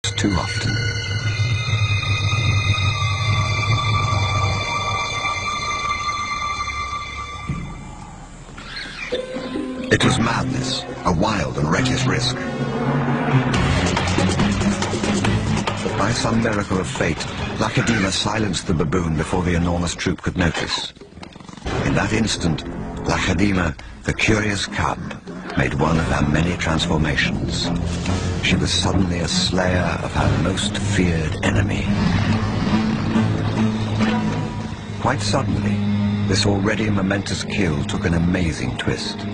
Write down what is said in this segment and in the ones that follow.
perhaps too often. It was madness, a wild and reckless risk. But by some miracle of fate, Lacedema silenced the baboon before the enormous troop could notice. In that instant, Lacedema, the curious cub, made one of her many transformations. She was suddenly a slayer of her most feared enemy. Quite suddenly, this already momentous kill took an amazing twist.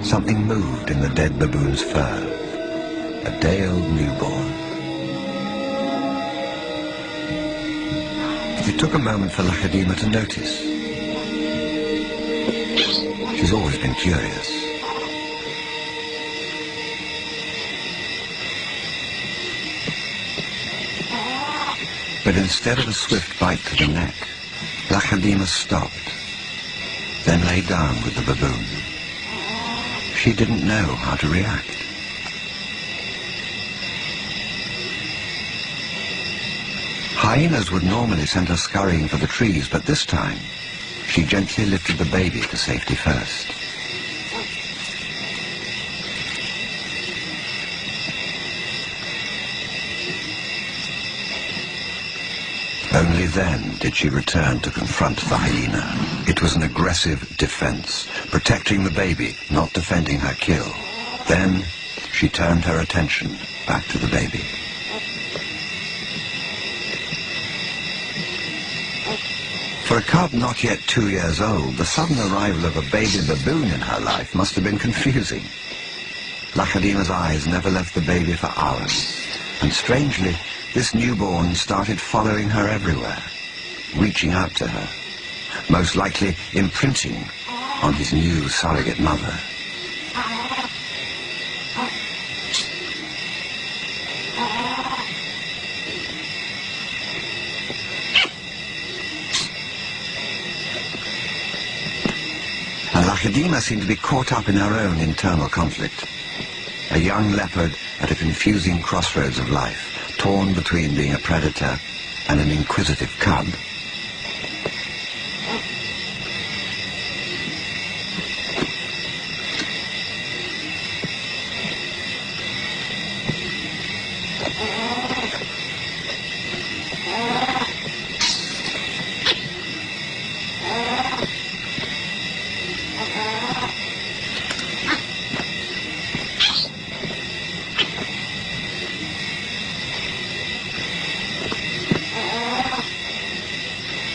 Something moved in the dead baboon's fur. A day-old newborn. It took a moment for Lacedema to notice. She's always been curious. But instead of a swift bite to the neck, Lacedema stopped, then lay down with the baboon. She didn't know how to react. Hyenas would normally send her scurrying for the trees, but this time, she gently lifted the baby to safety first. Only then did she return to confront the hyena. It was an aggressive defense, protecting the baby, not defending her kill. Then she turned her attention back to the baby. For a cub not yet 2 years old, the sudden arrival of a baby baboon in her life must have been confusing. Lacedema's eyes never left the baby for hours, and strangely, this newborn started following her everywhere, reaching out to her, most likely imprinting on his new surrogate mother. And Lacedema seemed to be caught up in her own internal conflict. A young leopard at a confusing crossroads of life, torn between being a predator and an inquisitive cub.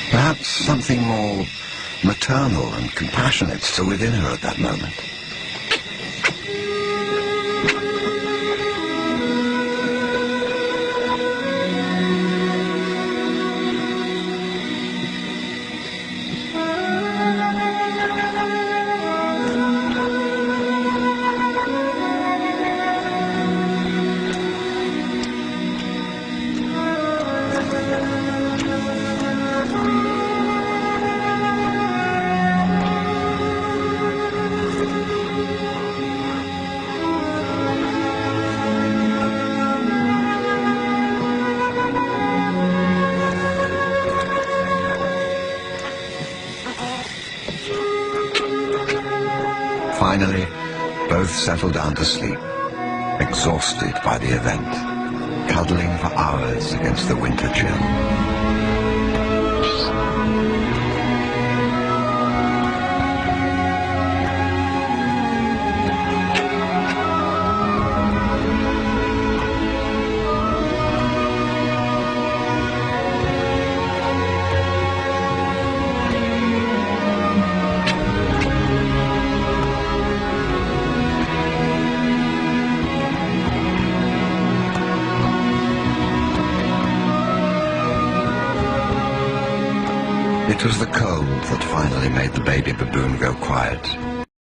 Perhaps something more maternal and compassionate still within her at that moment. Finally, both settled down to sleep, exhausted by the event, cuddling for hours against the winter chill. It was the cold that finally made the baby baboon go quiet.